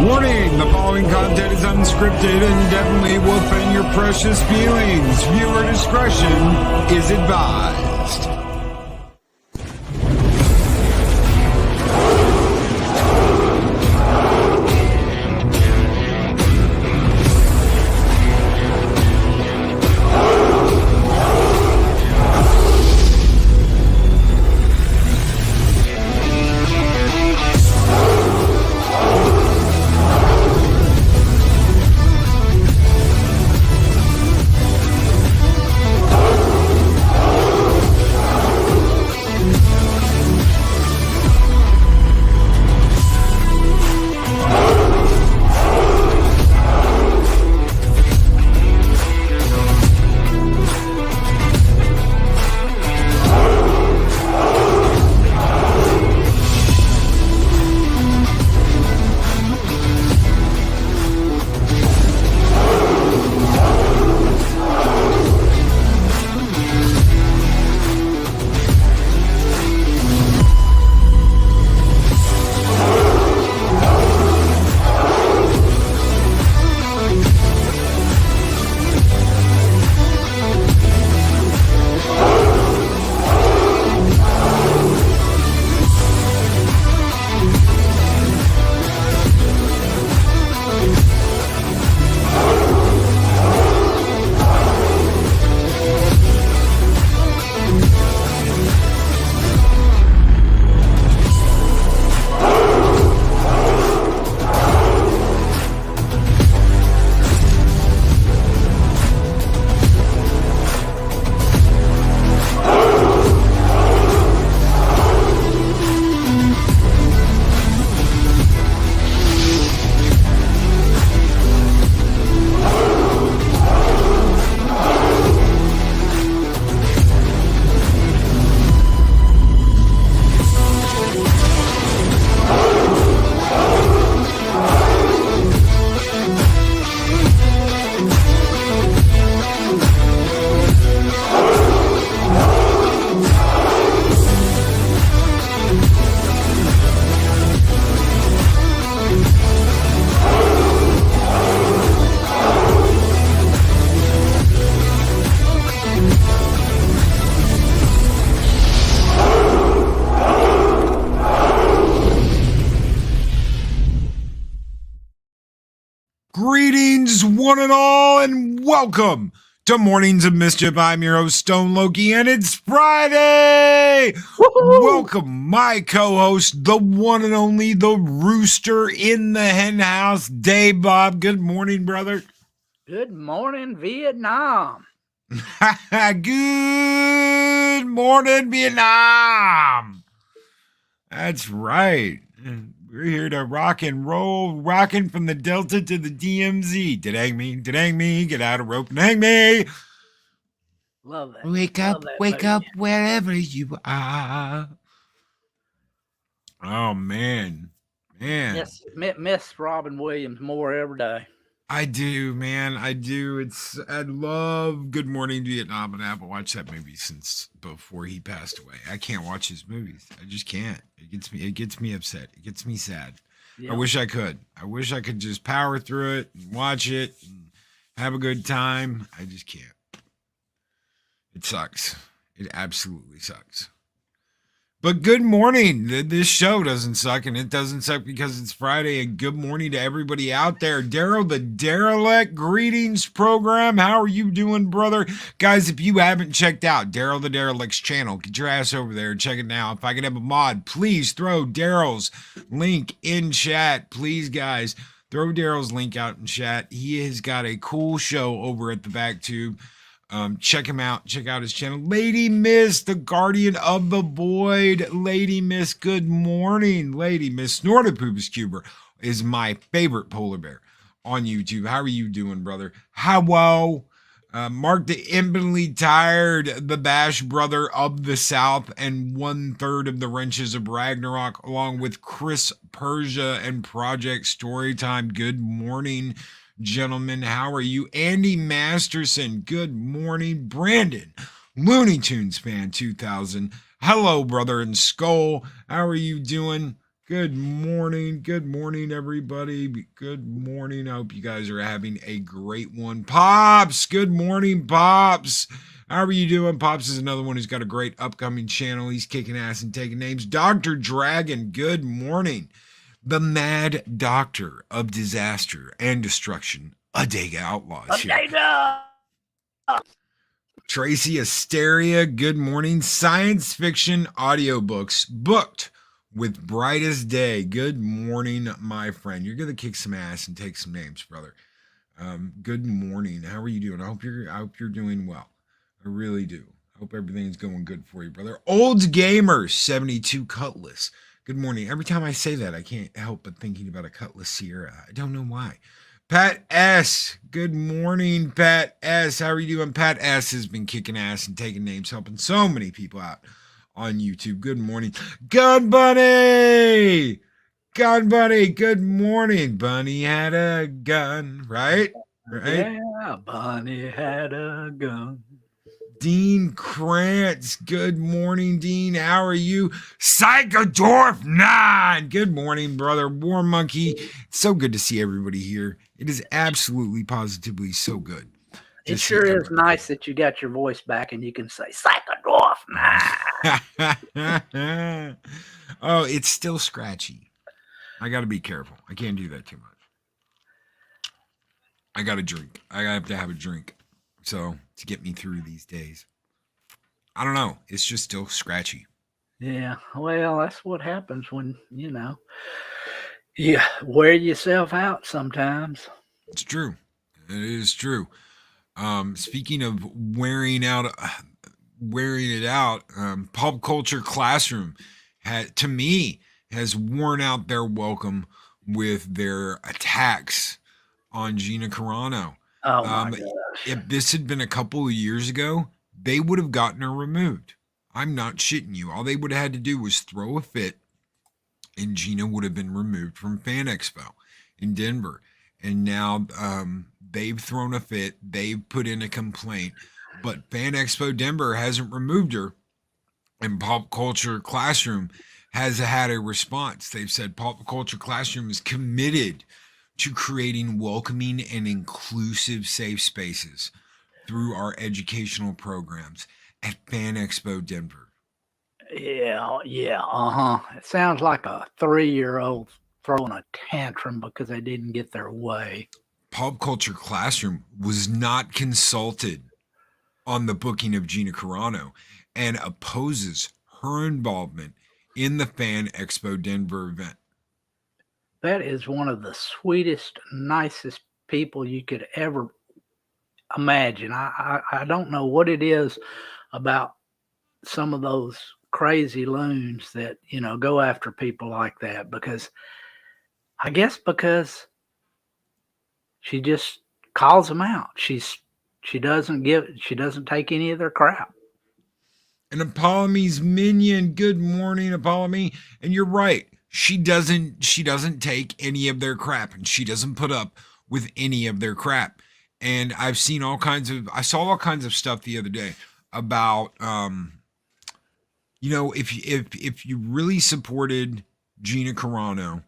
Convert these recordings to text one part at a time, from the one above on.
Warning, the following content is unscripted and definitely will offend your precious feelings. Viewer discretion is advised. Greetings, one and all, and welcome to Mornings of Mischief. I'm your host, Stone Loki, and it's Friday! Woo-hoo! Welcome, my co-host, the one and only, the Rooster in the hen house, Dave Bob. Good morning, brother. Good morning, Vietnam. Good morning, Vietnam. That's right. We're here to rock and roll, rocking from the Delta to the DMZ. Dang me, get out of rope and hang me. Love that. Wake Love up, that wake movie. up wherever you are. Oh, man. Yes, miss Robin Williams more every day. I do, man. I do. I love Good Morning Vietnam, and I haven't watched that movie since before he passed away. I can't watch his movies. I just can't. It gets me upset. It gets me sad. Yeah. I wish I could. I wish I could just power through it and watch it and have a good time. I just can't. It sucks. It absolutely sucks. But good morning. This show doesn't suck, and it doesn't suck because it's Friday. And good morning to everybody out there. Daryl the Derelict, greetings program. How are you doing, brother? Guys, if you haven't checked out Daryl the Derelict's channel, get your ass over there and check it now. If I could have a mod, please throw Daryl's link in chat. Please, guys, throw Daryl's link out in chat. He has got a cool show over at the BackTube. Check him out. Check out his channel. Lady Miss, the guardian of the void. Lady Miss, good morning. Lady Miss Snortopoops Cuber is my favorite polar bear on YouTube. How are you doing, brother? How? Mark the infinitely tired, the Bash brother of the South, and 1/3 of the Wrenches of Ragnarok, along with Chris Persia and Project Storytime. Good morning, gentlemen. How are you? Andy Masterson, good morning. Brandon, Looney Tunes fan 2000. Hello, brother and Skull. How are you doing? Good morning. Good morning, everybody. Good morning. I hope you guys are having a great one. Pops, good morning, Pops. How are you doing? Pops is another one who's got a great upcoming channel. He's kicking ass and taking names. Dr. Dragon, good morning. The mad doctor of disaster and destruction. Adega Outlaws here. Adega! Tracy Asteria, good morning. Science fiction audiobooks booked with Brightest Day. Good morning, my friend. You're gonna kick some ass and take some names, brother. Good morning. How are you doing? I hope you're doing well. I really do. I hope everything's going good for you, brother. Old Gamer 72 Cutlass. Good morning. Every time I say that, I can't help but thinking about a Cutlass Sierra. I don't know why. Pat S. Good morning, Pat S. How are you doing? Pat S. has been kicking ass and taking names, helping so many people out on YouTube. Good morning. Gun Bunny! Gun Bunny, good morning. Bunny had a gun, right? Right? Yeah, Bunny had a gun. Dean Krantz, good morning, Dean. How are you? Psychodorf 9, good morning, brother. War Monkey, it's so good to see everybody here. It is absolutely, positively so good. It sure is nice that you got your voice back and you can say Psychodorf 9. Oh, it's still scratchy. I got to be careful. I can't do that too much. I got to drink. I have to have a drink. So, to get me through these days. I don't know. It's just still scratchy. Yeah, well, that's what happens when, you wear yourself out sometimes. It's true. It is true. Speaking of wearing it out, Pop Culture Classroom to me has worn out their welcome with their attacks on Gina Carano. Oh my gosh. If this had been a couple of years ago, they would have gotten her removed. I'm not shitting you. All they would have had to do was throw a fit and Gina would have been removed from Fan Expo in Denver. And now they've thrown a fit. They've put in a complaint. But Fan Expo Denver hasn't removed her. And Pop Culture Classroom has had a response. They've said Pop Culture Classroom is committed to creating welcoming and inclusive safe spaces through our educational programs at Fan Expo Denver. Yeah, It sounds like a 3-year-old throwing a tantrum because they didn't get their way. Pop Culture Classroom was not consulted on the booking of Gina Carano and opposes her involvement in the Fan Expo Denver event. That is one of the sweetest, nicest people you could ever imagine. I don't know what it is about some of those crazy loons that, go after people like that, because she just calls them out. She doesn't take any of their crap. And Apollome's minion, good morning, Apollome. And you're right. She doesn't take any of their crap, and she doesn't put up with any of their crap. And I saw all kinds of stuff the other day about if you really supported Gina Carano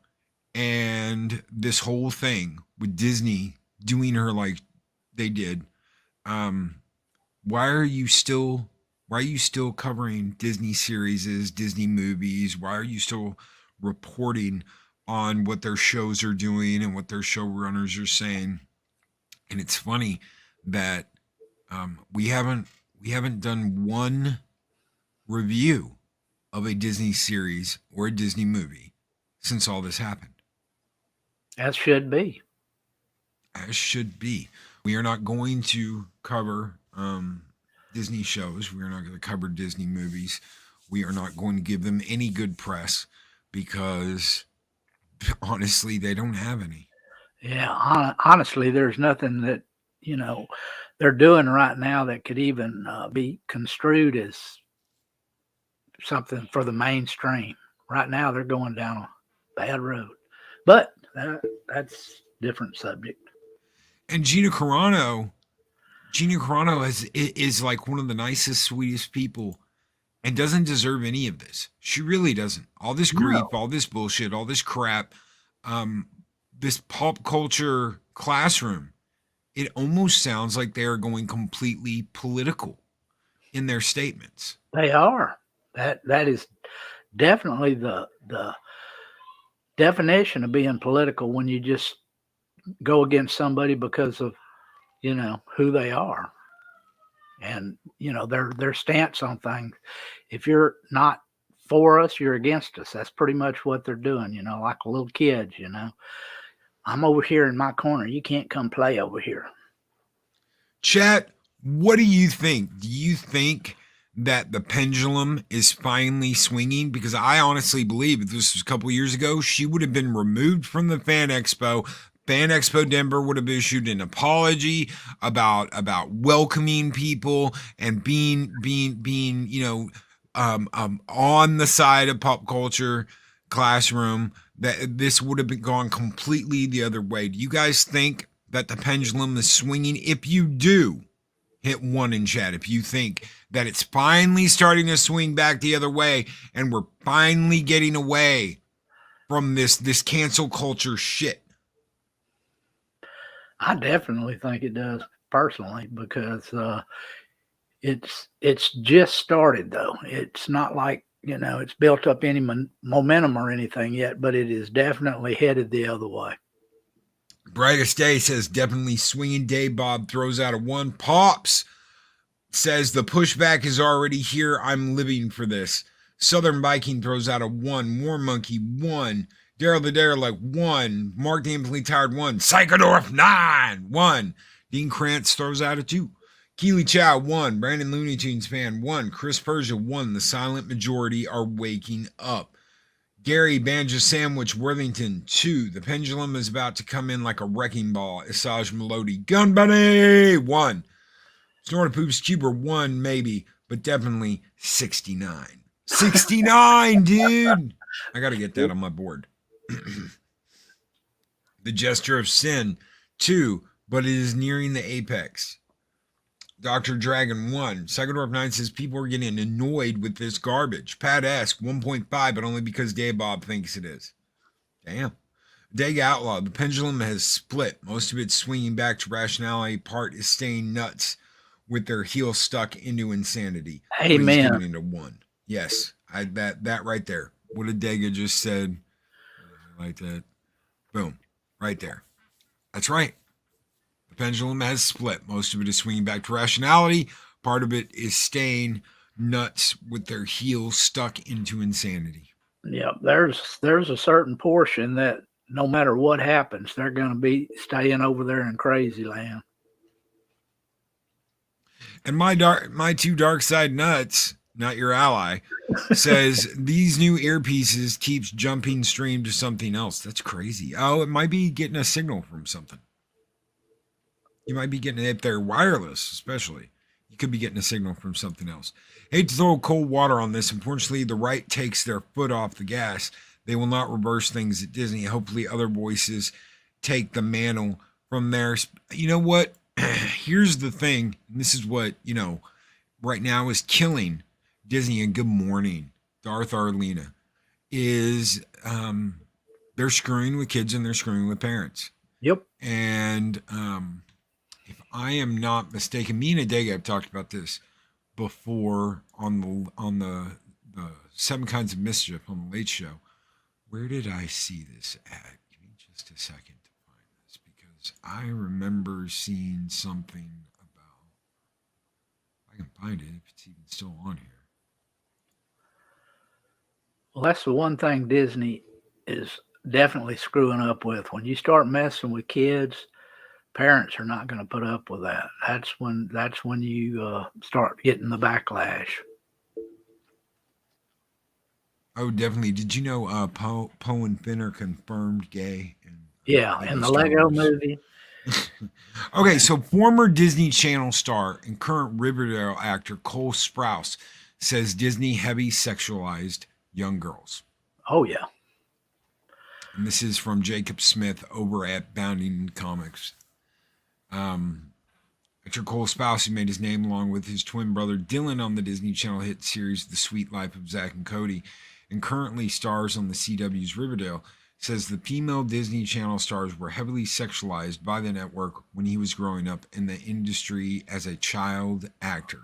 and this whole thing with Disney doing her like they did, why are you still covering Disney series, Disney movies? Why are you still reporting on what their shows are doing and what their showrunners are saying? And it's funny that we haven't done one review of a Disney series or a Disney movie since all this happened. As should be. As should be. We are not going to cover Disney shows. We are not going to cover Disney movies. We are not going to give them any good press because honestly, they don't have any. Yeah, honestly, there's nothing that, they're doing right now that could even be construed as something for the mainstream. Right now, they're going down a bad road. But that's a different subject. And Gina Carano is like one of the nicest, sweetest people. and doesn't deserve any of this. She really doesn't. All this grief, No. all this bullshit, all this crap, this pop culture classroom, it almost sounds like they are going completely political in their statements. They are. That is definitely the definition of being political, when you just go against somebody because of, who they are, and their stance on things. If you're not for us, you're against us. That's pretty much what they're doing, like little kids. I'm over here in my corner, you can't come play over here. Chat, what do you think? Do you think that the pendulum is finally swinging? Because I honestly believe if this was a couple years ago, she would have been removed from the Fan Expo. Fan Expo Denver would have issued an apology about welcoming people and being on the side of pop culture classroom. That this would have been gone completely the other way. Do you guys think that the pendulum is swinging? If you do, hit 1 in chat. If you think that it's finally starting to swing back the other way and we're finally getting away from this cancel culture shit. I definitely think it does, personally, because it's just started, though. It's not like, it's built up any momentum or anything yet, but it is definitely headed the other way. Brightest Day says definitely swinging day. Bob throws out a 1. Pops says the pushback is already here. I'm living for this. Southern Viking throws out a 1. War Monkey 1. Daryl the Derelict 1. Mark the Infinitely Tired 1. Psychodorf 9 1. Dean Krantz throws out a 2. Keely Chow 1. Brandon Looney Tunes fan 1. Chris Persia 1. The silent majority are waking up. Gary Banja Sandwich Worthington 2. The pendulum is about to come in like a wrecking ball. Isaj Melody Gun Bunny 1. Snorted Poops Cuber 1 maybe, but definitely 69. 69, dude. I got to get that on my board. The Gesture of Sin 2, but it is nearing the apex. Dr. Dragon 1. Psychodorf 9 says people are getting annoyed with this garbage. Pat Esk 1.5, but only because Dave Bob thinks it is. Damn. Dag Outlaw. The pendulum has split. Most of it's swinging back to rationality. Part is staying nuts with their heel stuck into insanity. Amen. But he's giving it a 1. Yes. That right there. What did Dega just said? Like that. Boom. Right there. That's right. The pendulum has split. Most of it is swinging back to rationality. Part of it is staying nuts with their heels stuck into insanity. Yeah, there's a certain portion that no matter what happens, they're going to be staying over there in crazy land. And my 2 dark side nuts, not your ally, says these new earpieces keeps jumping stream to something else. That's crazy. Oh, it might be getting a signal from something. You might be getting it if they're wireless, especially. You could be getting a signal from something else. Hate to throw cold water on this. Unfortunately, the right takes their foot off the gas. They will not reverse things at Disney. Hopefully, other voices take the mantle from theirs. You know what? Here's the thing. And this is what, right now is killing Disney. And good morning, Darth Arlena, is they're screwing with kids and they're screwing with parents. Yep. And if I am not mistaken, me and Adega have talked about this before on the 7 Kinds of Mischief on the Late Show. Where did I see this at? Give me just a second to find this, because I remember seeing something about. I can find it if it's even still on here. Well, that's the one thing Disney is definitely screwing up with. When you start messing with kids, parents are not going to put up with that. That's when you start getting the backlash. Oh, definitely. Did you know Poe and Finn are confirmed gay? In the Lego movie. Okay, so former Disney Channel star and current Riverdale actor Cole Sprouse says Disney heavy sexualized young girls. Oh, yeah. And this is from Jacob Smith over at Bounding Comics. Actor Cole Sprouse, who made his name along with his twin brother Dylan on the Disney Channel hit series The Sweet Life of Zack and Cody, and currently stars on the CW's Riverdale, says the female Disney Channel stars were heavily sexualized by the network when he was growing up in the industry as a child actor.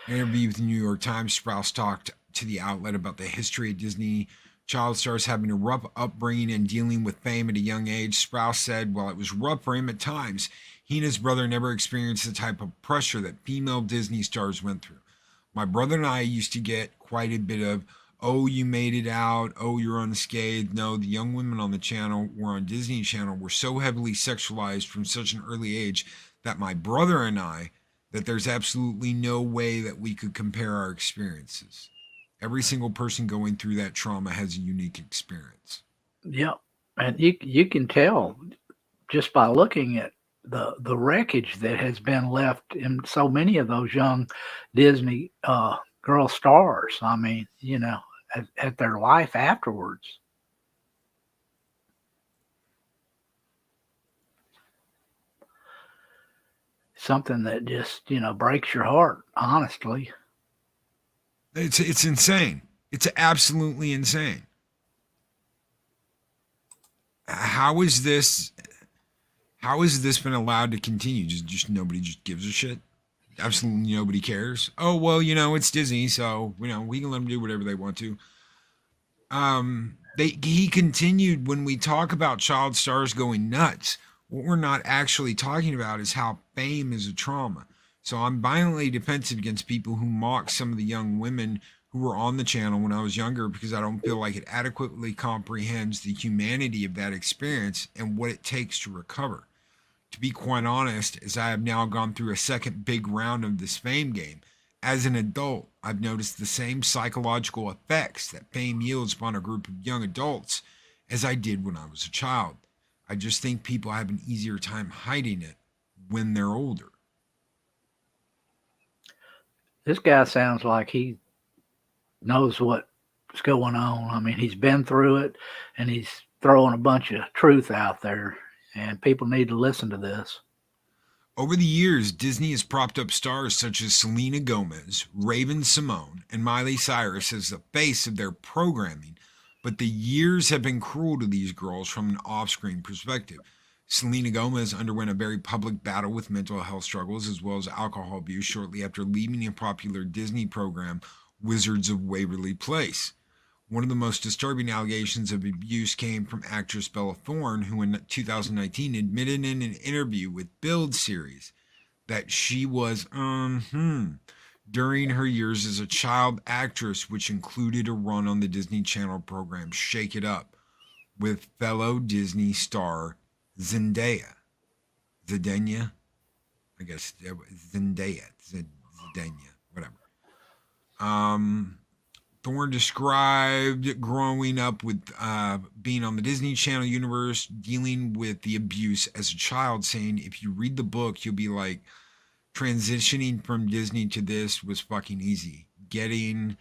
In an interview with the New York Times, Sprouse talked to the outlet about the history of Disney child stars having a rough upbringing and dealing with fame at a young age. Sprouse said while it was rough for him at times, he and his brother never experienced the type of pressure that female Disney stars went through. My brother and I used to get quite a bit of, oh, you made it out, oh, you're unscathed. No, the young women on the channel were on Disney Channel were so heavily sexualized from such an early age that my brother and I, that there's absolutely no way that we could compare our experiences. Every single person going through that trauma has a unique experience. Yep. And you can tell just by looking at the wreckage that has been left in so many of those young Disney girl stars. I mean, at their life afterwards. Something that just, breaks your heart, honestly. It's insane. It's absolutely insane. How is this been allowed to continue? Just nobody just gives a shit. Absolutely nobody cares. Oh well, it's Disney, so we can let them do whatever they want to. He continued when we talk about child stars going nuts. What we're not actually talking about is how fame is a trauma. So I'm violently defensive against people who mock some of the young women who were on the channel when I was younger because I don't feel like it adequately comprehends the humanity of that experience and what it takes to recover. To be quite honest, as I have now gone through a second big round of this fame game, as an adult, I've noticed the same psychological effects that fame yields upon a group of young adults as I did when I was a child. I just think people have an easier time hiding it when they're older. This guy sounds like he knows what's going on. I mean, he's been through it and he's throwing a bunch of truth out there, and people need to listen to this. Over the years, Disney has propped up stars such as Selena Gomez, Raven-Symoné, and Miley Cyrus as the face of their programming, but the years have been cruel to these girls from an off-screen perspective. Selena Gomez underwent a very public battle with mental health struggles as well as alcohol abuse shortly after leaving a popular Disney program, Wizards of Waverly Place. One of the most disturbing allegations of abuse came from actress Bella Thorne, who in 2019 admitted in an interview with Build series that she was during her years as a child actress, which included a run on the Disney Channel program Shake It Up with fellow Disney star Zendaya. Zendaya? I guess Zendaya. Whatever. Thorne described growing up with being on the Disney Channel universe, dealing with the abuse as a child, saying if you read the book, you'll be like, transitioning from Disney to this was fucking easy. Getting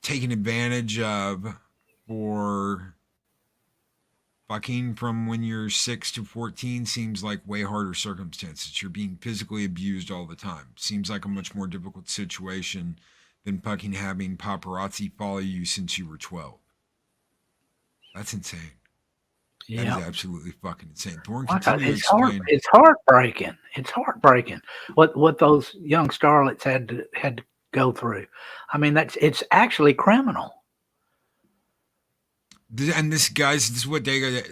taken advantage of for fucking from when you're 6 to 14 seems like way harder circumstances. You're being physically abused all the time. Seems like a much more difficult situation than fucking having paparazzi follow you since you were 12. That's insane. Yeah. That is absolutely fucking insane. Thorne continued to explain. It's heartbreaking. It's heartbreaking what those young starlets had to go through. I mean, it's actually criminal. And this is what they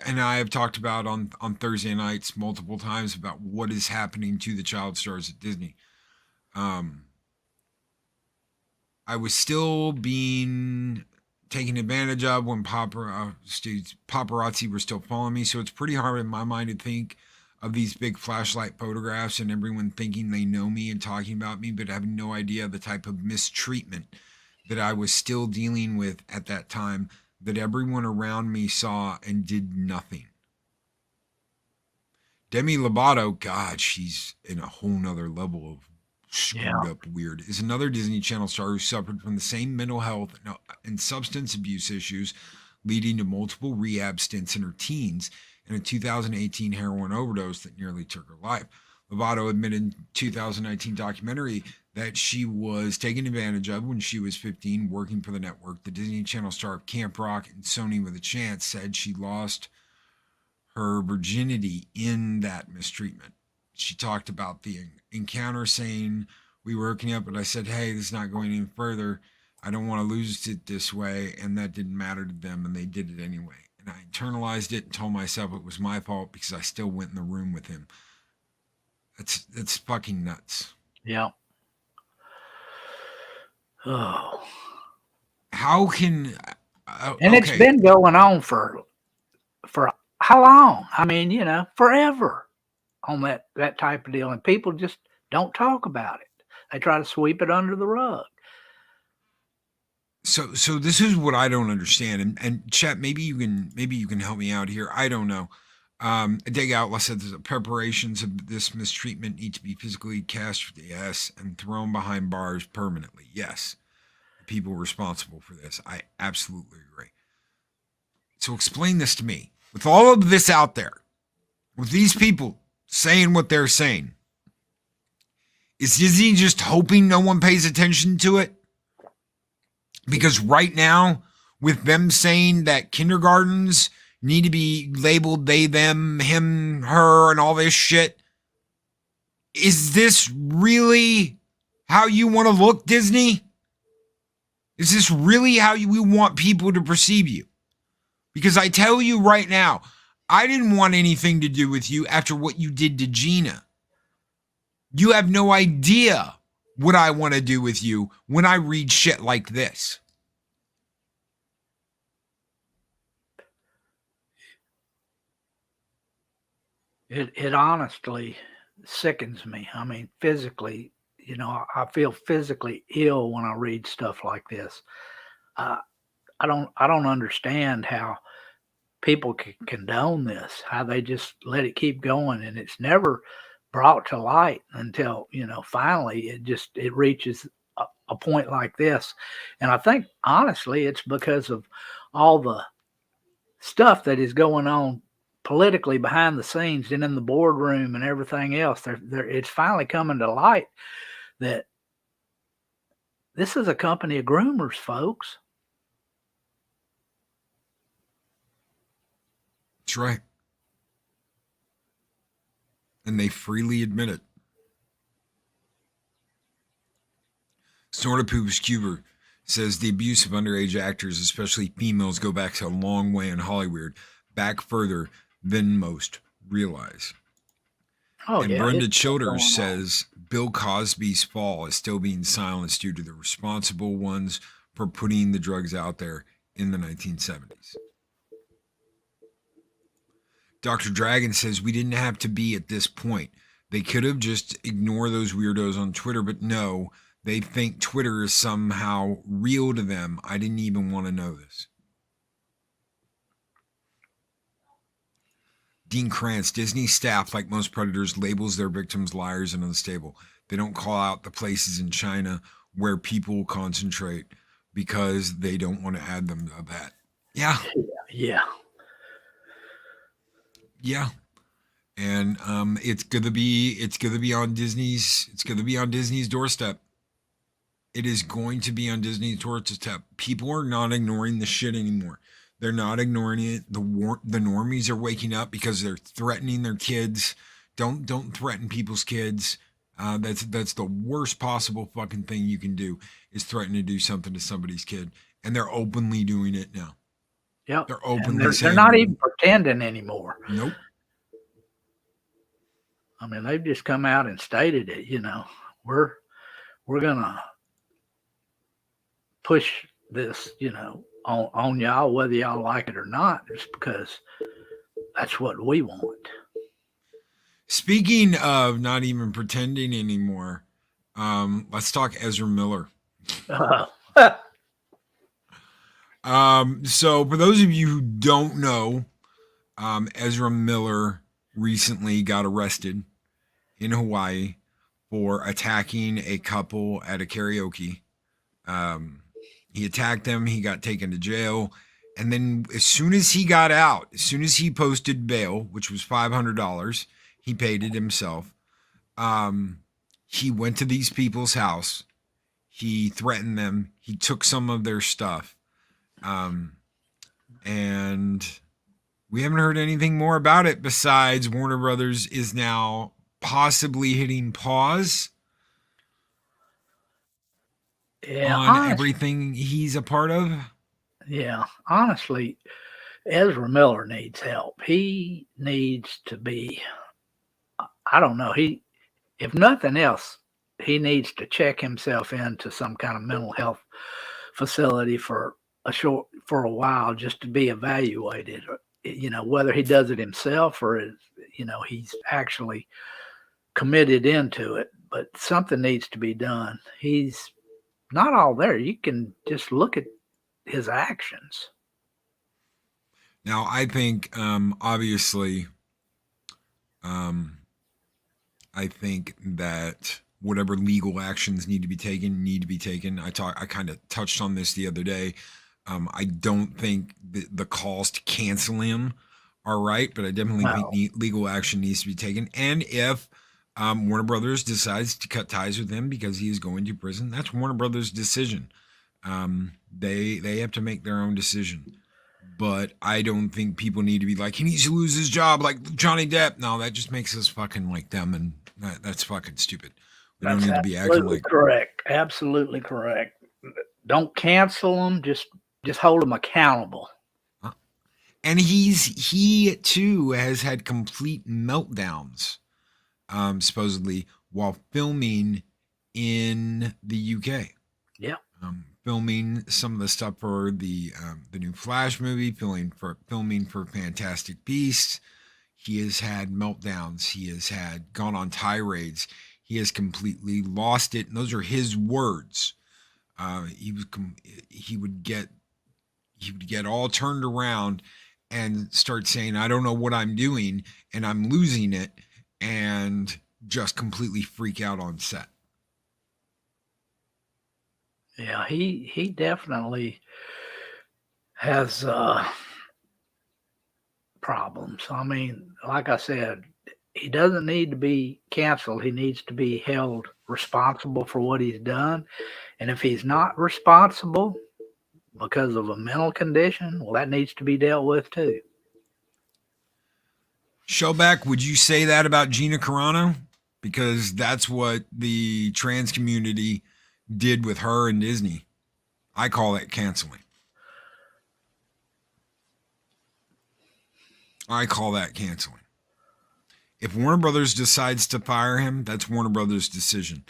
and I have talked about on Thursday nights multiple times about what is happening to the child stars at Disney. I was still being taken advantage of when paparazzi were still following me, so it's pretty hard in my mind to think of these big flashlight photographs and everyone thinking they know me and talking about me, but having no idea the type of mistreatment that I was still dealing with at that time, that everyone around me saw and did nothing. Demi Lovato, God, she's in a whole nother level of screwed up weird, is another Disney Channel star who suffered from the same mental health and substance abuse issues leading to multiple rehab stints in her teens and a 2018 heroin overdose that nearly took her life. Lovato admitted in 2019 documentary that she was taken advantage of when she was 15, working for the network. The Disney Channel star of Camp Rock and Sony with a Chance said she lost her virginity in that mistreatment. She talked about the encounter, saying, "We were hooking up, but I said, hey, this is not going any further. I don't want to lose it this way." And that didn't matter to them, and they did it anyway. And I internalized it and told myself it was my fault because I still went in the room with him. That's fucking nuts. Yeah. Oh. How can... and it's been going on for how long? I mean, forever on that type of deal. And people just don't talk about it. They try to sweep it under the rug. So this is what I don't understand. And Chet, maybe you can help me out here. I don't know. Dig Outlaw said the preparations of this mistreatment need to be physically cast, yes, and thrown behind bars permanently. Yes. The people responsible for this. I absolutely agree. So explain this to me. With all of this out there, with these people saying what they're saying, is Disney just hoping no one pays attention to it? Because right now, with them saying that kindergartens need to be labeled they, them, him, her, and all this shit, is this really how you want to look, Disney? Is this really how we want people to perceive you? Because I tell you right now, I didn't want anything to do with you after what you did to Gina. You have no idea what I want to do with you when I read shit like this. It honestly sickens me. I mean, physically, I feel physically ill when I read stuff like this. I don't understand how people can condone this, how they just let it keep going, and it's never brought to light until finally it reaches a point like this. And I think honestly it's because of all the stuff that is going on politically behind the scenes and in the boardroom and everything else. It's finally coming to light that this is a company of groomers, folks. That's right. And they freely admit it. Snortapoops Cuber says the abuse of underage actors, especially females, go back a long way in Hollywood, back further than most realize. Oh, and yeah, Brenda Childers says Bill Cosby's fall is still being silenced due to the responsible ones for putting the drugs out there in the 1970s. Dr. Dragon says we didn't have to be at this point. They could have just ignored those weirdos on Twitter, but no, they think Twitter is somehow real to them. I didn't even want to know this. Dean Krantz, Disney staff, like most predators, labels their victims liars and unstable. They don't call out the places in China where people concentrate because they don't want to add them to that. Yeah. And it's gonna be on Disney's doorstep. It is going to be on Disney's doorstep. People are not ignoring the shit anymore. They're not ignoring it. The normies are waking up because they're threatening their kids. Don't threaten people's kids. That's the worst possible fucking thing you can do, is threaten to do something to somebody's kid. And they're openly doing it now. Yep. They're openly they're not even pretending anymore. Nope. I mean, they've just come out and stated it, we're gonna push this, on y'all, whether y'all like it or not, just because that's what we want. Speaking of not even pretending anymore, let's talk Ezra Miller. So for those of you who don't know, Ezra Miller recently got arrested in Hawaii for attacking a couple at a karaoke. He attacked them. He got taken to jail. And then as soon as he got out, as soon as he posted bail, which was $500, he paid it himself. He went to these people's house. He threatened them. He took some of their stuff. And we haven't heard anything more about it besides Warner Brothers is now possibly hitting pause on everything he's a part of. Yeah, honestly, Ezra Miller needs help. He needs to be, I don't know, if nothing else, he needs to check himself into some kind of mental health facility for a while just to be evaluated. Whether he does it himself or he's actually committed into it, but something needs to be done. He's not all there. You can just look at his actions. Now, I think, obviously, I think that whatever legal actions need to be taken. I kind of touched on this the other day. I don't think the calls to cancel him are right, but I definitely think legal action needs to be taken. And if Warner Brothers decides to cut ties with him because he is going to prison, that's Warner Brothers' decision. They have to make their own decision. But I don't think people need to be like, he needs to lose his job like Johnny Depp. No, that just makes us fucking like them, and that's fucking stupid. We don't need to be acting like correct. Absolutely correct. Don't cancel them. Just hold them accountable. And he too has had complete meltdowns, supposedly while filming in the UK. Yeah. Filming some of the stuff for the new Flash movie, filming for Fantastic Beasts. He has had meltdowns. He has gone on tirades. He has completely lost it. And those are his words. He would get all turned around and start saying, I don't know what I'm doing and I'm losing it, and just completely freak out on set. Yeah, he definitely has problems. I mean, like I said, he doesn't need to be canceled. He needs to be held responsible for what he's done. And if he's not responsible because of a mental condition, well, that needs to be dealt with too. Showback, would you say that about Gina Carano? Because that's what the trans community did with her and Disney. I call it canceling. I call that canceling. If Warner Brothers decides to fire him, that's Warner Brothers' decision.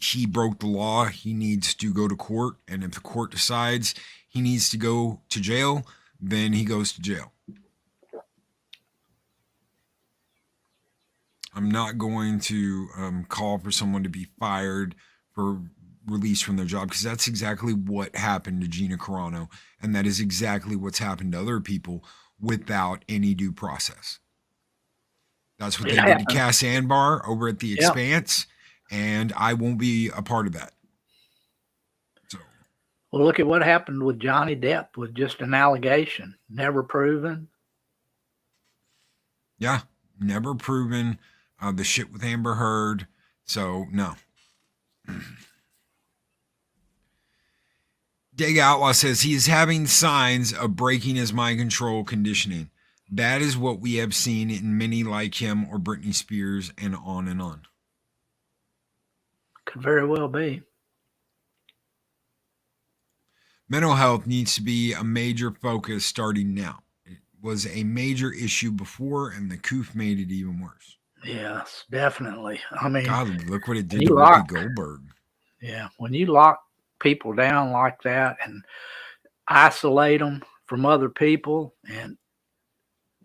He broke the law. He needs to go to court. And if the court decides he needs to go to jail, then he goes to jail. I'm not going to call for someone to be fired for released from their job, because that's exactly what happened to Gina Carano, and that is exactly what's happened to other people without any due process. That's what they did to Cass Anbar over at The Expanse, and I won't be a part of that. So, well, look at what happened with Johnny Depp with just an allegation, never proven. Yeah, never proven. The shit with Amber Heard. So, no. Dig Outlaw says he is having signs of breaking his mind control conditioning. That is what we have seen in many like him or Britney Spears, and on and on. Could very well be. Mental health needs to be a major focus starting now. It was a major issue before, and the coof made it even worse. Yes, definitely. I mean, God, look what it did to Whoopi Goldberg. Yeah, when you lock people down like that and isolate them from other people and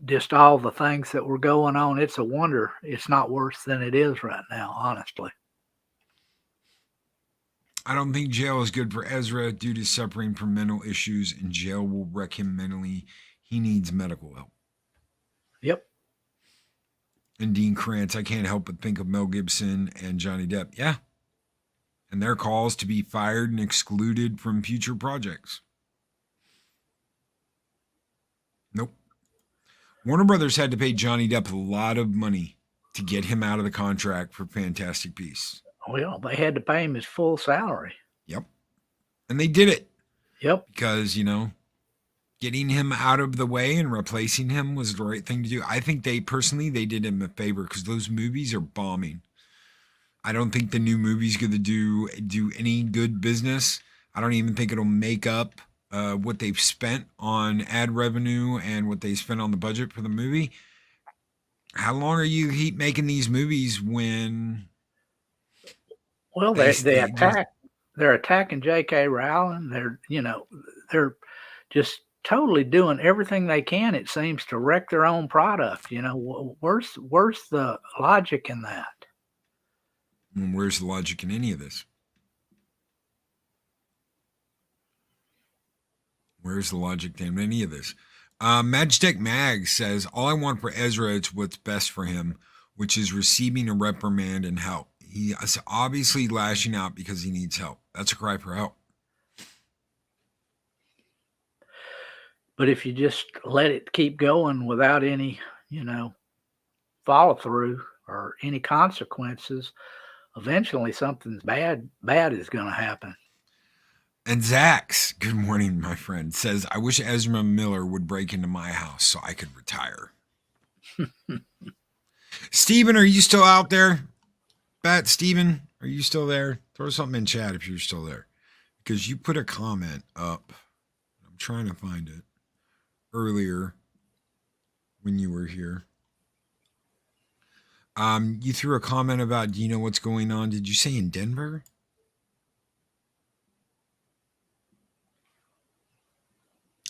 just all the things that were going on, it's a wonder it's not worse than it is right now, honestly. I don't think jail is good for Ezra due to suffering from mental issues, and jail will wreck him mentally. He needs medical help. Yep. And Dean Krantz, I can't help but think of Mel Gibson and Johnny Depp. Yeah. And their calls to be fired and excluded from future projects. Nope. Warner Brothers had to pay Johnny Depp a lot of money to get him out of the contract for Fantastic Beasts. Well, they had to pay him his full salary. Yep. And they did it. Yep. Because, getting him out of the way and replacing him was the right thing to do. I think they did him a favor because those movies are bombing. I don't think the new movie's going to do any good business. I don't even think it'll make up what they've spent on ad revenue and what they spent on the budget for the movie. How long are you keep making these movies when? Well, they're attacking J.K. Rowling. They're just totally doing everything they can. It seems to wreck their own product. Where's the logic in that? Where's the logic in any of this? Where's the logic in any of this? Magitech Mag says, all I want for Ezra is what's best for him, which is receiving a reprimand and help. He is obviously lashing out because he needs help. That's a cry for help. But if you just let it keep going without any, follow through or any consequences, eventually something bad is going to happen. And Zax, good morning, my friend, says, I wish Ezra Miller would break into my house so I could retire. Steven, are you still out there? Bat, Steven, are you still there? Throw something in chat if you're still there. Because you put a comment up. I'm trying to find it. Earlier when you were here. You threw a comment about, do you know what's going on? Did you say in Denver?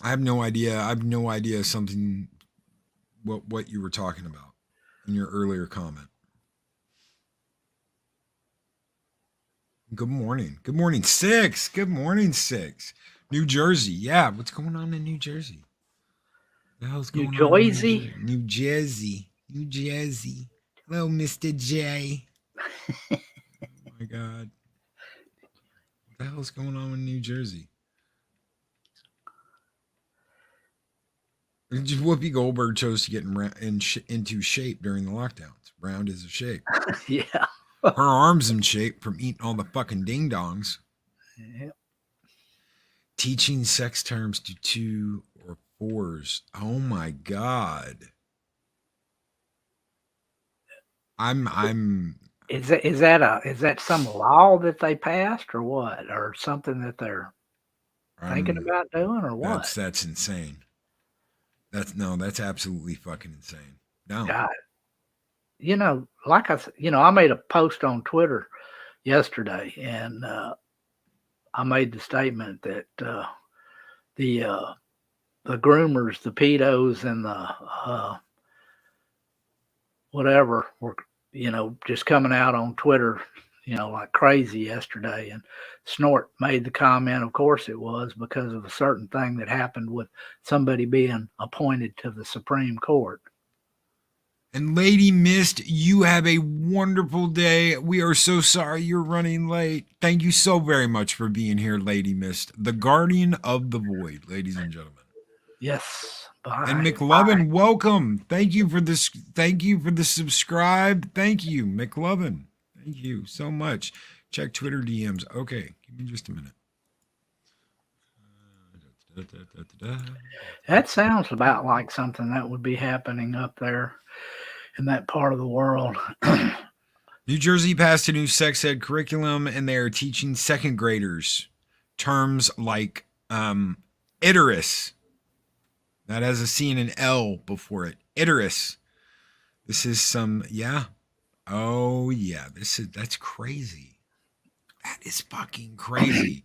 I have no idea. Something, what you were talking about in your earlier comment. Good morning. Good morning, Six. Good morning, Six. New Jersey. Yeah, what's going on in New Jersey? What the hell's going on in New Jersey? New Jersey. Hello, Mr. J. Oh my God. What the hell's going on in New Jersey? Whoopi Goldberg chose to get into shape during the lockdowns. Round is a shape. Yeah. Her arm's in shape from eating all the fucking ding-dongs. Yep. Teaching sex terms to 2 or 4s. Oh my God. Is that some law that they passed or what? Or something that they're thinking about doing or what? That's insane. That's absolutely fucking insane. No. God. Like I said, I made a post on Twitter yesterday and I made the statement that the groomers, the pedos and the whatever were, just coming out on Twitter, like crazy yesterday. And Snort made the comment, of course it was, because of a certain thing that happened with somebody being appointed to the Supreme Court. And Lady Mist, you have a wonderful day. We are so sorry you're running late. Thank you so very much for being here, Lady Mist, the guardian of the void, ladies and gentlemen. Yes. Bye. And McLovin, welcome. Thank you for this. Thank you for the subscribe. Thank you, McLovin. Thank you so much. Check Twitter DMs. Okay, give me just a minute. That sounds about like something that would be happening up there in that part of the world. New Jersey passed a new sex ed curriculum, and they are teaching second graders terms like iterus. That has a C and an L before it. Iterus. This is some, yeah. Oh, yeah. That's crazy. That is fucking crazy.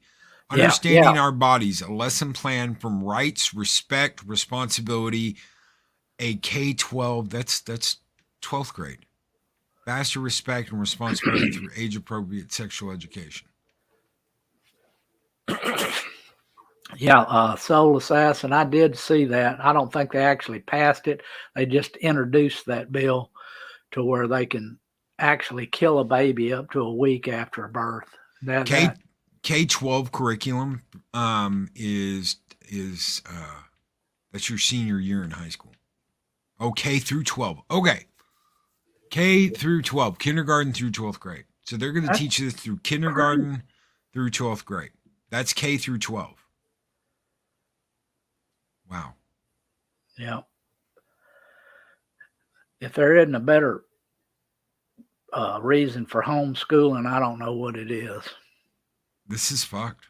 Understanding our bodies, a lesson plan from rights, respect, responsibility, a K-12, that's 12th grade. Faster respect and responsibility through age-appropriate sexual education. Yeah, Soul Assassin, I did see that. I don't think they actually passed it. They just introduced that bill to where they can actually kill a baby up to a week after birth. K-12 curriculum is That's your senior year in high school. Oh, K through 12. Okay. K through 12, kindergarten through 12th grade. So they're going to teach you this through kindergarten through 12th grade. That's K through 12. Wow. Yeah. If there isn't a better reason for homeschooling, I don't know what it is. This is fucked.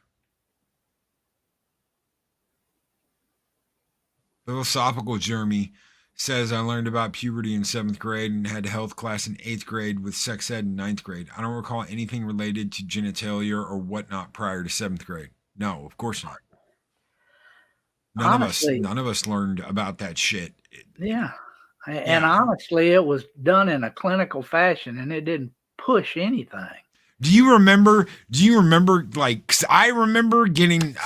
Philosophical Jeremy says, I learned about puberty in 7th grade and had a health class in 8th grade with sex ed in 9th grade. I don't recall anything related to genitalia or whatnot prior to 7th grade. No, of course not. None of us learned about that shit. Yeah. And honestly, it was done in a clinical fashion and it didn't push anything. Do you remember, like, 'cause I remember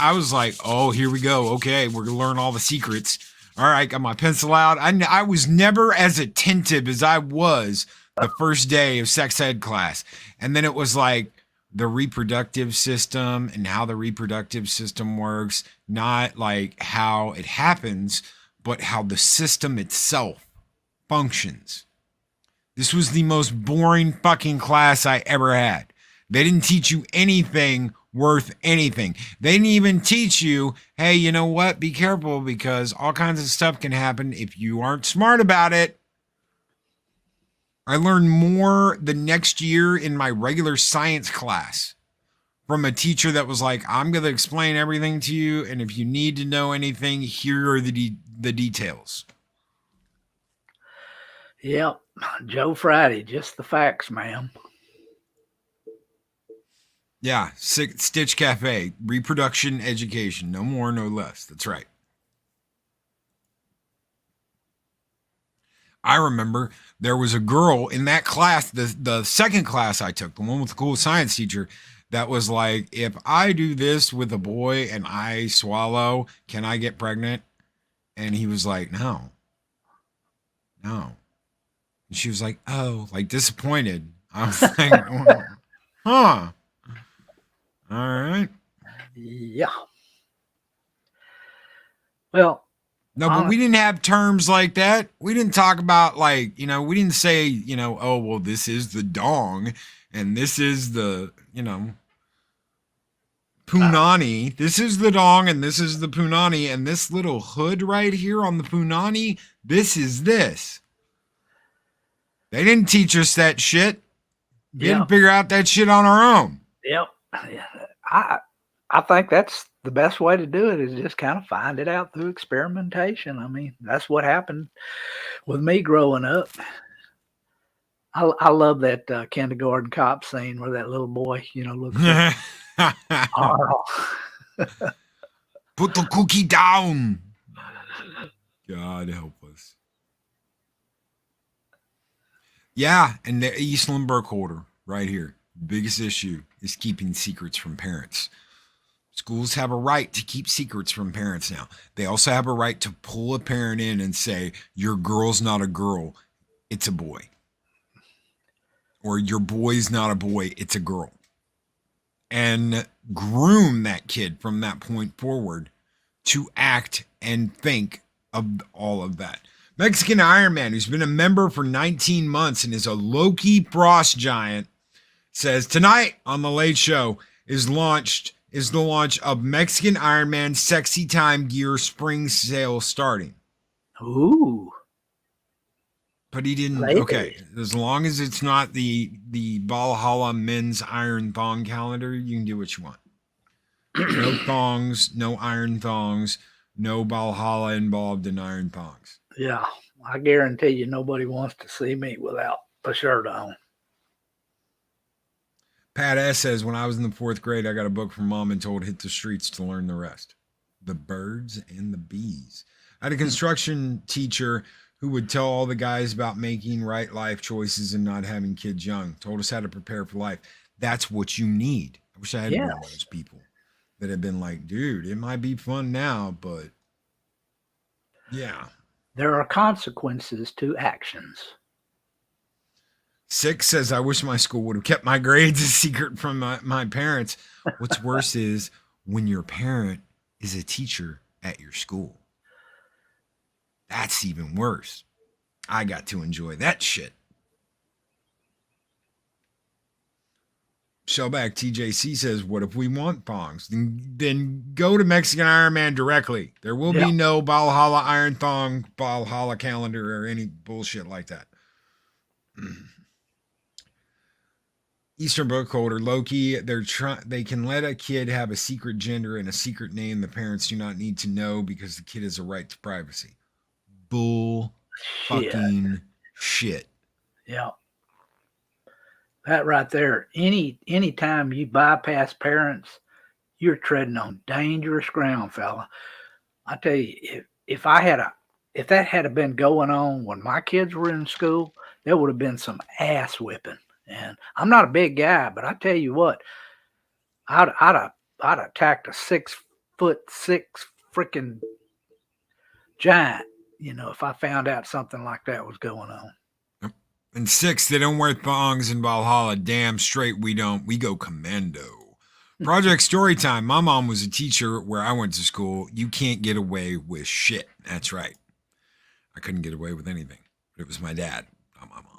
I was like, oh, here we go. Okay, we're going to learn all the secrets. All right, got my pencil out. I was never as attentive as I was the first day of sex ed class. And then it was like the reproductive system and how the reproductive system works, not like how it happens, but how the system itself functions. This was the most boring fucking class I ever had. They didn't teach you anything worth anything. They didn't even teach you, hey, you know what? Be careful because all kinds of stuff can happen if you aren't smart about it. I learned more the next year in my regular science class from a teacher that was like, I'm going to explain everything to you. And if you need to know anything, here are the details. Yep. Joe Friday, just the facts, ma'am. Yeah, Stitch Cafe, reproduction education, no more, no less. That's right. I remember there was a girl in that class, the second class I took, the one with the cool science teacher, that was like, if I do this with a boy and I swallow, can I get pregnant? And he was like, no. And she was like, oh, like disappointed. I was like, huh. All right. Yeah. Well, no, but we didn't have terms like that. We didn't talk about like, we didn't say, oh, well, this is the dong and this is the, punani. This is the dong and this is the punani and this little hood right here on the punani, this is this. They didn't teach us that shit. We didn't figure out that shit on our own. Yep. I think that's the best way to do it is just kind of find it out through experimentation. I mean, that's what happened with me growing up. I love that kindergarten cop scene where that little boy, looks like Carl. Put the cookie down. God help us. Yeah, and the Eastland Burkholder right here. Biggest issue is keeping secrets from parents. Schools have a right to keep secrets from parents now. They also have a right to pull a parent in and say, your girl's not a girl, it's a boy. Or your boy's not a boy, it's a girl. And groom that kid from that point forward to act and think of all of that. Mexican Iron Man, who's been a member for 19 months and is a Loki frost giant, says tonight on the Late Show is the launch of Mexican Iron Man Sexy Time Gear spring sale starting. Ooh. But he didn't. Okay, as long as it's not the Valhalla men's iron thong calendar, you can do what you want. No thongs, no iron thongs, no Valhalla involved in iron thongs. Yeah, I guarantee you nobody wants to see me without a shirt on. Pat S. says, when I was in the 4th grade, I got a book from mom and told hit the streets to learn the rest. The birds and the bees. I had a construction teacher who would tell all the guys about making right life choices and not having kids young. Told us how to prepare for life. That's what you need. I wish I had one of those people that have been like, dude, it might be fun now, but yeah. There are consequences to actions. 6 says, I wish my school would have kept my grades a secret from my parents. What's worse is when your parent is a teacher at your school. That's even worse. I got to enjoy that shit. Shellback TJC says, what if we want thongs? Then go to Mexican Iron Man directly. There will be no Valhalla Iron Thong, Valhalla calendar, or any bullshit like that. Eastern Book Holder, Loki, they can let a kid have a secret gender and a secret name the parents do not need to know because the kid has a right to privacy. Bull fucking shit. Yeah. That right there. Any time you bypass parents, you're treading on dangerous ground, fella. I tell you, if that had been going on when my kids were in school, there would have been some ass whipping. And I'm not a big guy, but I tell you what, I'd attacked a 6'6" freaking giant, if I found out something like that was going on. And 6, they don't wear thongs in Valhalla. Damn straight we don't. We go commando. Project Storytime. My mom was a teacher where I went to school. You can't get away with shit. That's right. I couldn't get away with anything. But it was my dad, not my mom.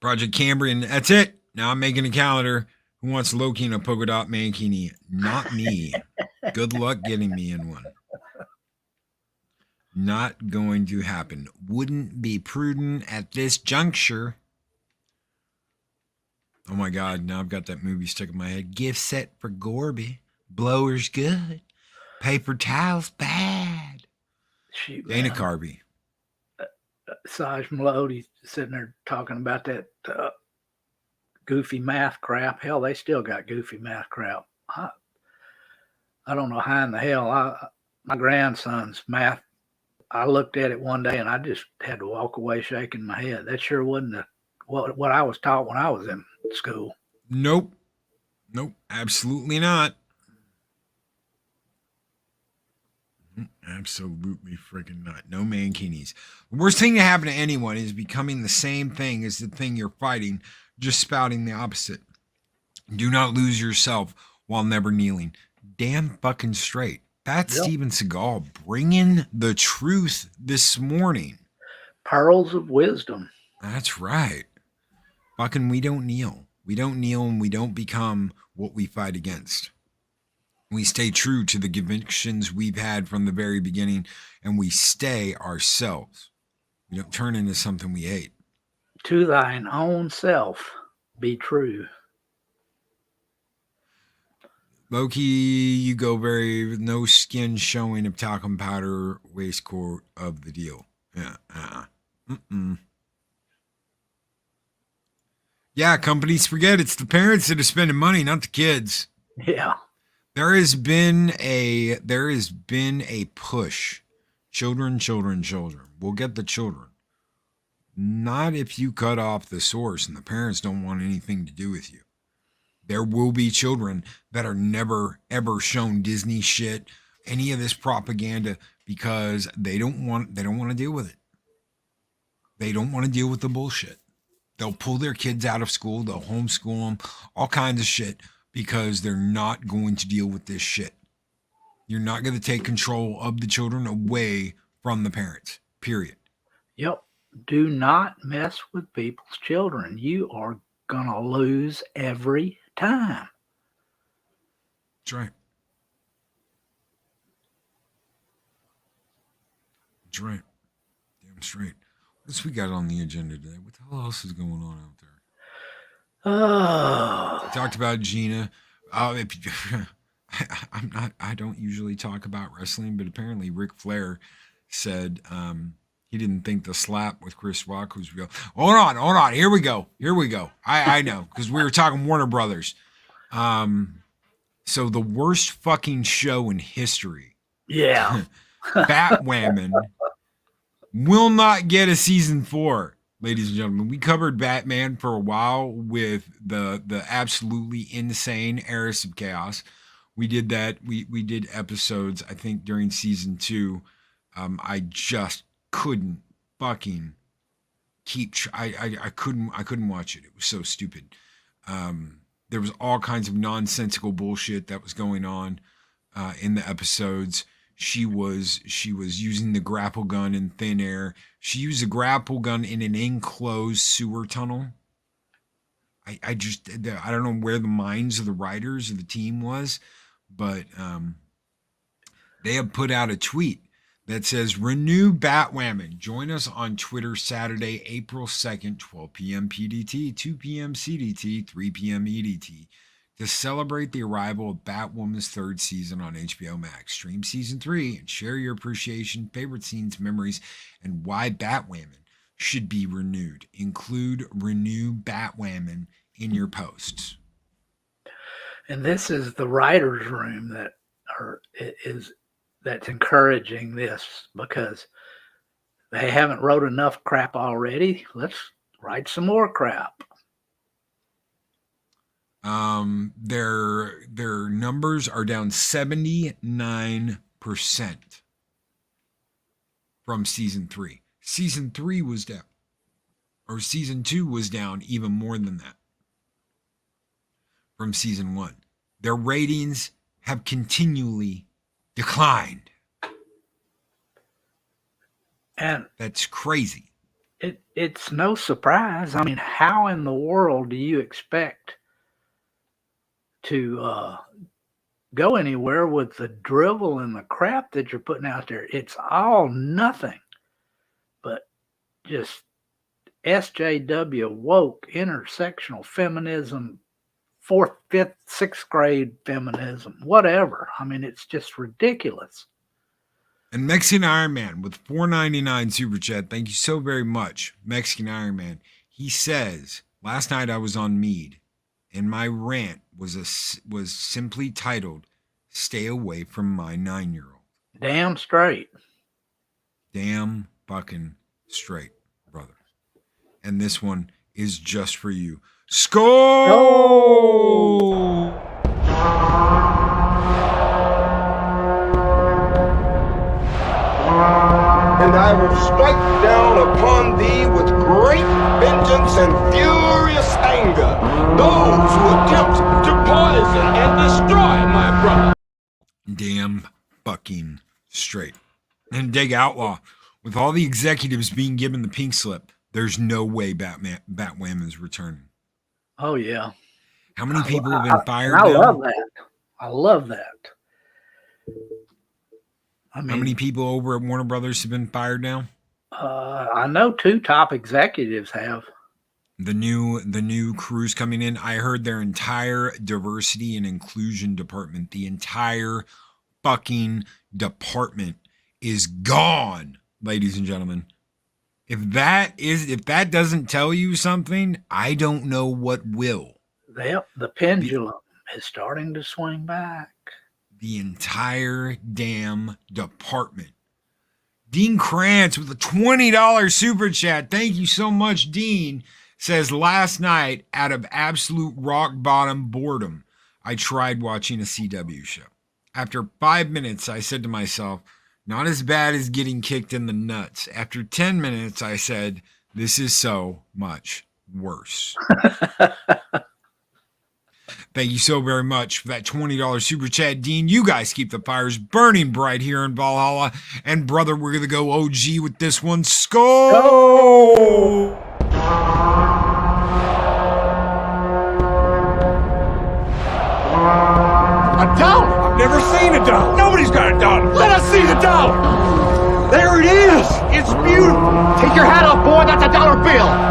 Project Cambrian. That's it. Now I'm making a calendar. Who wants Loki in a polka dot mankini? Not me. Good luck getting me in one. Not going to happen. Wouldn't be prudent at this juncture. Oh my God, now I've got that movie stuck in my head. Gift set for Gorby. Blower's good. Paper towels bad. Shoot, Dana Carvey. Saj Maloney sitting there talking about that goofy math crap. Hell, they still got goofy math crap. I don't know how in the hell my grandson's math. I looked at it one day and I just had to walk away shaking my head. That sure wasn't what I was taught when I was in school. Nope, absolutely not. Absolutely freaking not. No mankinis. The worst thing to happen to anyone is becoming the same thing as the thing you're fighting, just spouting the opposite. Do not lose yourself while never kneeling. Damn fucking straight. That's Steven Seagal bringing the truth this morning. Pearls of wisdom. That's right. Fucking we don't kneel. We don't kneel and we don't become what we fight against. We stay true to the convictions we've had from the very beginning and we stay ourselves. We don't turn into something we hate. To thine own self be true. Loki, you go very no skin showing of talcum powder waistcoat of the deal. Yeah. Yeah, companies forget it's the parents that are spending money, not the kids. Yeah. There has been a push. Children. We'll get the children. Not if you cut off the source and the parents don't want anything to do with you. There will be children that are never, ever shown Disney shit, any of this propaganda, because they don't want to deal with it. They don't want to deal with the bullshit. They'll pull their kids out of school. They'll homeschool them, all kinds of shit, because they're not going to deal with this shit. You're not going to take control of the children away from the parents, period. Yep. Do not mess with people's children. You are going to lose every time. That's right. That's right. Damn straight. What else we got on the agenda today? What the hell else is going on out there? Oh. We talked about Gina. I don't usually talk about wrestling, but apparently Ric Flair said he didn't think the slap with Chris Rock was real. Hold on. Here we go. I know, because we were talking Warner Brothers. So the worst fucking show in history. Yeah. Batwoman will not get a season 4, ladies and gentlemen. We covered Batman for a while with the absolutely insane Heiress of Chaos. We did that. We did episodes, I think, during season 2. I just couldn't fucking keep. I couldn't watch it. It was so stupid. There was all kinds of nonsensical bullshit that was going on in the episodes. She was using the grapple gun in thin air. She used a grapple gun in an enclosed sewer tunnel. I don't know where the minds of the writers of the team was, but they have put out a tweet that says, renew Batwoman. Join us on Twitter Saturday, April 2nd, 12 p.m. PDT, 2 p.m. CDT, 3 p.m. EDT to celebrate the arrival of Batwoman's third season on HBO Max. Stream season 3 and share your appreciation, favorite scenes, memories, and why Batwoman should be renewed. Include Renew Batwoman in your posts. And this is the writer's room that's encouraging this, because they haven't wrote enough crap already. Let's write some more crap. Their numbers are down 79% from season 3. Season 3 was down, or season 2 was down even more than that from season 1. Their ratings have continually declined. And that's crazy. It's no surprise. I mean, how in the world do you expect to go anywhere with the drivel and the crap that you're putting out there? It's all nothing but just SJW, woke, intersectional feminism, 4th, 5th, 6th grade feminism, whatever. I mean, it's just ridiculous. And Mexican Iron Man with $4.99 super chat. Thank you so very much, Mexican Iron Man. He says, last night I was on Mead, and my rant was simply titled, "Stay away from my 9-year-old." Damn straight. Damn fucking straight, brother. And this one is just for you. Skull! And I will strike down upon thee with great vengeance and furious anger those who attempt to poison and destroy my brother. Damn fucking straight. And Dig Outlaw, with all the executives being given the pink slip, there's no way Batwoman's returning. Oh, yeah. How many people have been fired I now? love that. I love that. I mean, how many people over at Warner Brothers have been fired now? I know 2 top executives have. The new crews coming in. I heard their entire diversity and inclusion department, the entire fucking department is gone, ladies and gentlemen. If that doesn't tell you something, I don't know what will. The pendulum is starting to swing back. The entire damn department. Dean Krantz with a $20 super chat. Thank you so much, Dean. Says, last night, out of absolute rock bottom boredom, I tried watching a CW show. After 5 minutes, I said to myself, not as bad as getting kicked in the nuts. After 10 minutes, I said, this is so much worse. Thank you so very much for that $20 super chat, Dean. You guys keep the fires burning bright here in Valhalla. And brother, we're going to go OG with this one. Skull! A dollar? I've never seen a dollar. Nobody's got a dollar. Let us see the dollar. There it is. It's beautiful. Take your hat off, boy. That's a dollar bill.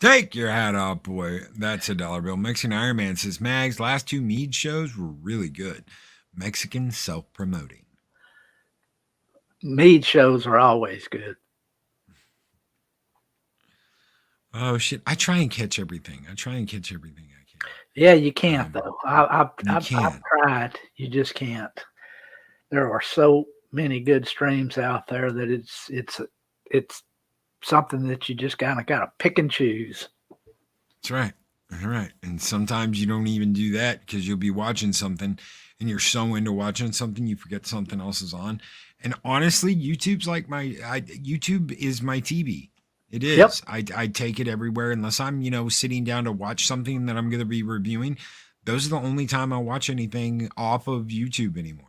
Take your hat off, boy. That's a dollar bill. Mexican Iron Man says, Mags, last 2 Mead shows were really good. Mexican self-promoting. Mead shows are always good. Oh, shit. I try and catch everything. I can. Yeah, you can't, though. I've can't. tried. You just can't. There are so many good streams out there that it's something that you just kind of got to pick and choose. That's right. All right. And sometimes you don't even do that because you'll be watching something and you're so into watching something, you forget something else is on. And honestly, YouTube's like YouTube is my TV. It is. Yep. I take it everywhere unless I'm, sitting down to watch something that I'm going to be reviewing. Those are the only time I watch anything off of YouTube anymore.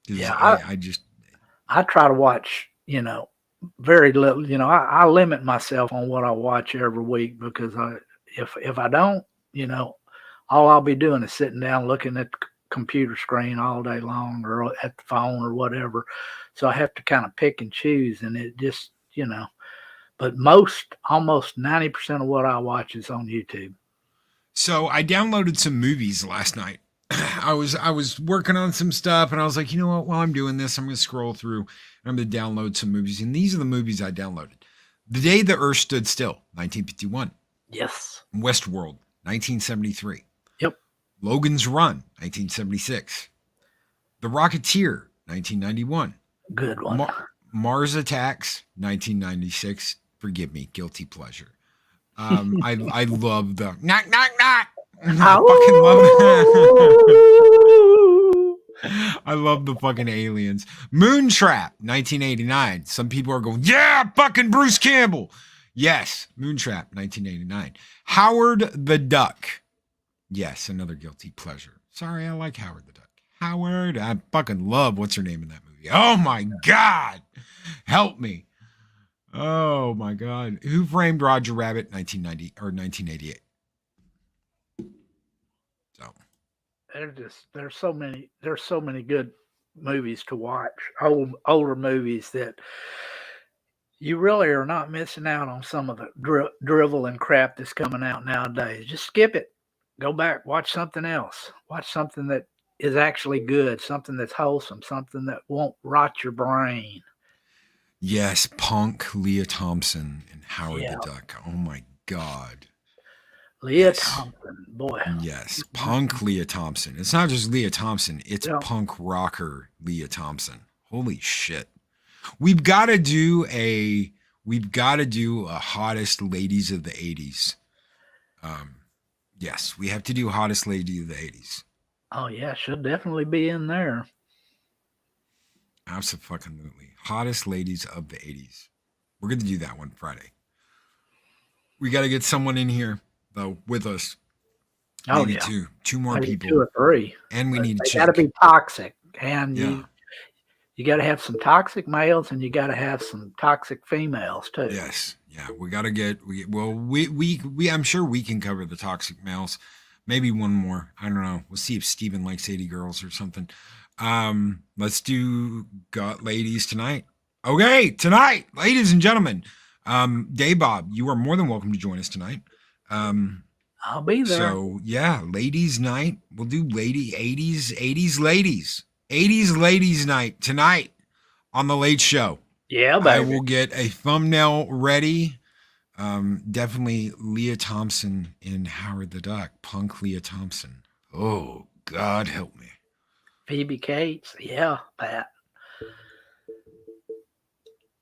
'Cause Yeah, I just, I try to watch, very little. I limit myself on what I watch every week because if I don't, all I'll be doing is sitting down looking at the computer screen all day long or at the phone or whatever. So I have to kind of pick and choose, and it just, but almost 90% of what I watch is on YouTube. so I downloaded some movies last night. I was working on some stuff and I was like, you know what? While I'm doing this, I'm going to scroll through and I'm going to download some movies. And these are the movies I downloaded. The Day the Earth Stood Still, 1951. Yes. Westworld, 1973. Yep. Logan's Run, 1976. The Rocketeer, 1991. Good one. Mars Attacks, 1996. Forgive me, guilty pleasure. I love the knock knock knock. I fucking love that. I love the fucking aliens. Moontrap, 1989. Some people are going, yeah, fucking Bruce Campbell. Yes, Moontrap, 1989. Howard the Duck. Yes, another guilty pleasure. Sorry, I like Howard the Duck. Howard, I fucking love what's her name in that movie. Oh my God. Help me. Oh my God. Who Framed Roger Rabbit, 1990 or 1988. So there's so many good movies to watch. Older movies that you really are not missing out on some of the drivel and crap that's coming out nowadays. Just skip it. Go back, watch something else. Watch something that is actually good, something that's wholesome, something that won't rot your brain. yes, Punk, Leah Thompson, and Howard the Duck. Oh my God. Leah Thompson, boy. Yes, Punk Leah Thompson. It's not just Leah Thompson, it's Yeah. punk rocker Leah Thompson. Holy shit. We've got to do a hottest ladies of the 80s. Yes, we have to do hottest lady of the 80s. Oh yeah, should definitely be in there. Absolutely. Hottest ladies of the 80s. We're going to do that one Friday. We got to get someone in here though with us. Oh Maybe yeah, two more maybe people. 2 or 3. And we need a They chick. got to be toxic, and Yeah. you got to have some toxic males, and you got to have some toxic females too. Yes. Yeah. We got to get, I'm sure we can cover the toxic males. Maybe one more. I don't know. We'll see if Steven likes 80 girls or something. Let's do Got Ladies tonight. Okay. Tonight, ladies and gentlemen, Day Bob, you are more than welcome to join us tonight. I'll be there. So yeah, ladies night. We'll do 80s ladies night tonight on the Late Show. Yeah, I baby. will get a thumbnail ready. Definitely Leah Thompson in Howard the Duck. Punk Leah Thompson. Oh, God help me. Phoebe Cates. Yeah, Pat.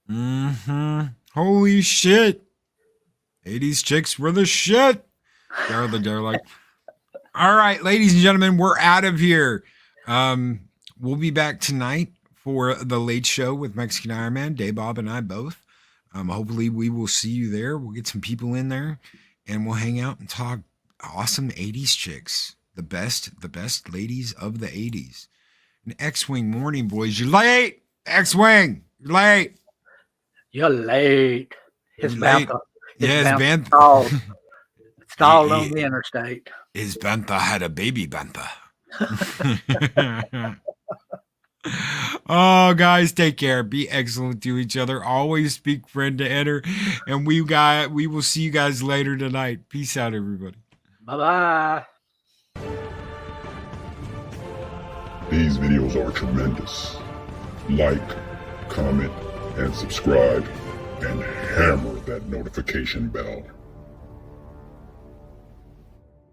Mm-hmm. Holy shit. 80s chicks were the shit. They're like, all right, ladies and gentlemen, we're out of here. We'll be back tonight for the Late Show with Mexican Iron Man, Day Bob and I both. Hopefully we will see you there. We'll get some people in there and we'll hang out and talk awesome 80s chicks. The best ladies of the 80s. And X-Wing morning, boys. You're late. X-Wing, you're late. You're late. His You're late. Bantha. Yes, Bantha. Stalled on the interstate. His Bantha had a baby Bantha. Oh, guys, take care. Be excellent to each other. Always speak friend to enter. And we will see you guys later tonight. Peace out, everybody. Bye-bye. These videos are tremendous. Like, comment, and subscribe, and hammer that notification bell.